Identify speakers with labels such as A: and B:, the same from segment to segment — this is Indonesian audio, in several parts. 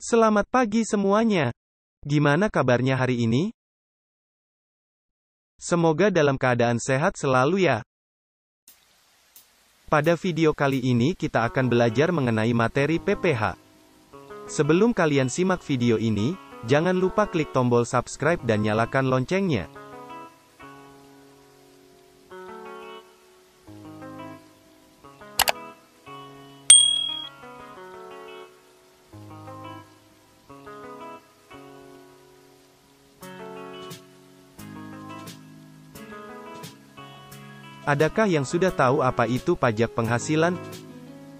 A: Selamat pagi semuanya. Gimana kabarnya hari ini? Semoga dalam keadaan sehat selalu ya. Pada video kali ini kita akan belajar mengenai materi PPH. Sebelum kalian simak video ini, jangan lupa klik tombol subscribe dan nyalakan loncengnya. Adakah yang sudah tahu apa itu pajak penghasilan?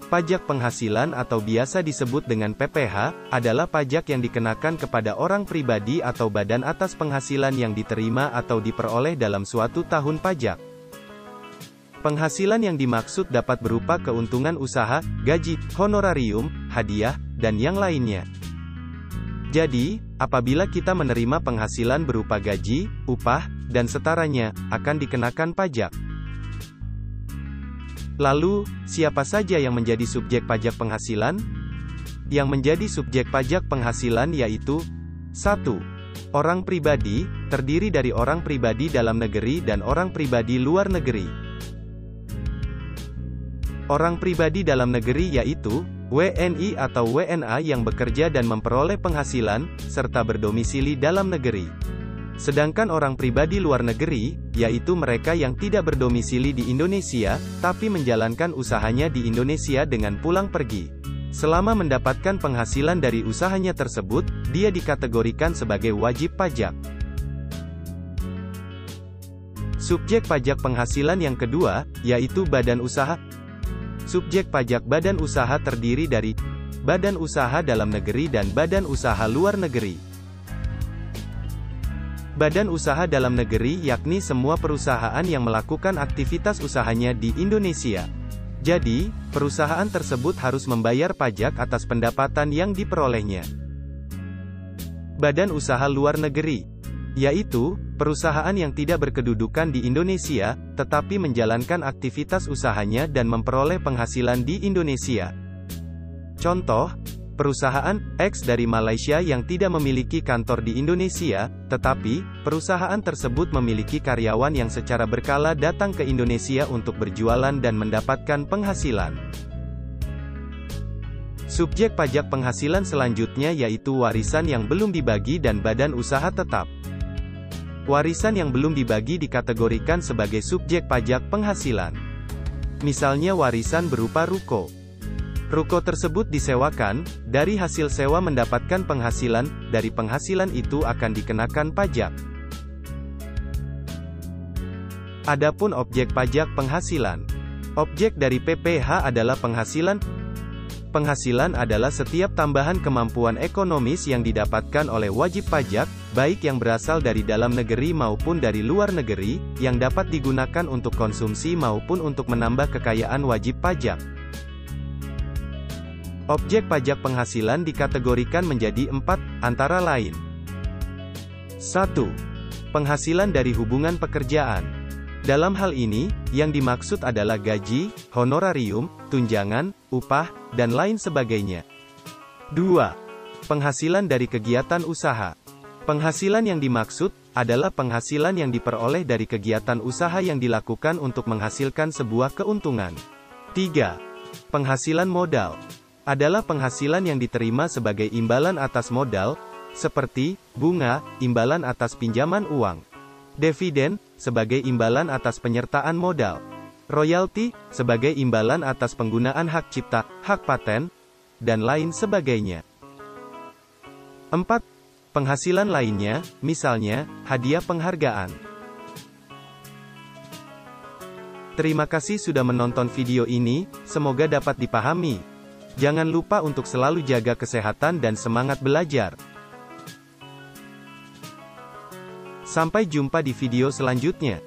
A: Pajak penghasilan atau biasa disebut dengan PPH, adalah pajak yang dikenakan kepada orang pribadi atau badan atas penghasilan yang diterima atau diperoleh dalam suatu tahun pajak. Penghasilan yang dimaksud dapat berupa keuntungan usaha, gaji, honorarium, hadiah, dan yang lainnya. Jadi, apabila kita menerima penghasilan berupa gaji, upah, dan setaranya, akan dikenakan pajak. Lalu, siapa saja yang menjadi subjek pajak penghasilan? Yang menjadi subjek pajak penghasilan yaitu 1. Orang pribadi, terdiri dari orang pribadi dalam negeri dan orang pribadi luar negeri. Orang pribadi dalam negeri yaitu WNI atau WNA yang bekerja dan memperoleh penghasilan, serta berdomisili dalam negeri. Sedangkan orang pribadi luar negeri, yaitu mereka yang tidak berdomisili di Indonesia, tapi menjalankan usahanya di Indonesia dengan pulang pergi. Selama mendapatkan penghasilan dari usahanya tersebut, dia dikategorikan sebagai wajib pajak. Subjek pajak penghasilan yang kedua, yaitu badan usaha. Subjek pajak badan usaha terdiri dari badan usaha dalam negeri dan badan usaha luar negeri. Badan usaha dalam negeri yakni semua perusahaan yang melakukan aktivitas usahanya di Indonesia. Jadi, perusahaan tersebut harus membayar pajak atas pendapatan yang diperolehnya. Badan usaha luar negeri, yaitu perusahaan yang tidak berkedudukan di Indonesia, tetapi menjalankan aktivitas usahanya dan memperoleh penghasilan di Indonesia. Contoh, perusahaan X dari Malaysia yang tidak memiliki kantor di Indonesia, tetapi perusahaan tersebut memiliki karyawan yang secara berkala datang ke Indonesia untuk berjualan dan mendapatkan penghasilan. Subjek pajak penghasilan selanjutnya yaitu warisan yang belum dibagi dan badan usaha tetap. Warisan yang belum dibagi dikategorikan sebagai subjek pajak penghasilan. Misalnya warisan berupa ruko. Ruko tersebut disewakan, dari hasil sewa mendapatkan penghasilan, dari penghasilan itu akan dikenakan pajak. Adapun objek pajak penghasilan. Objek dari PPH adalah penghasilan. Penghasilan adalah setiap tambahan kemampuan ekonomis yang didapatkan oleh wajib pajak, baik yang berasal dari dalam negeri maupun dari luar negeri, yang dapat digunakan untuk konsumsi maupun untuk menambah kekayaan wajib pajak. Objek pajak penghasilan dikategorikan menjadi 4, antara lain. 1. Penghasilan dari hubungan pekerjaan. Dalam hal ini, yang dimaksud adalah gaji, honorarium, tunjangan, upah, dan lain sebagainya. 2. Penghasilan dari kegiatan usaha. Penghasilan yang dimaksud adalah penghasilan yang diperoleh dari kegiatan usaha yang dilakukan untuk menghasilkan sebuah keuntungan. 3. Penghasilan modal. Adalah penghasilan yang diterima sebagai imbalan atas modal, seperti bunga, imbalan atas pinjaman uang, dividen, sebagai imbalan atas penyertaan modal, royalti, sebagai imbalan atas penggunaan hak cipta, hak paten, dan lain sebagainya. 4. Penghasilan lainnya, misalnya, hadiah penghargaan. Terima kasih sudah menonton video ini, semoga dapat dipahami. Jangan lupa untuk selalu jaga kesehatan dan semangat belajar. Sampai jumpa di video selanjutnya.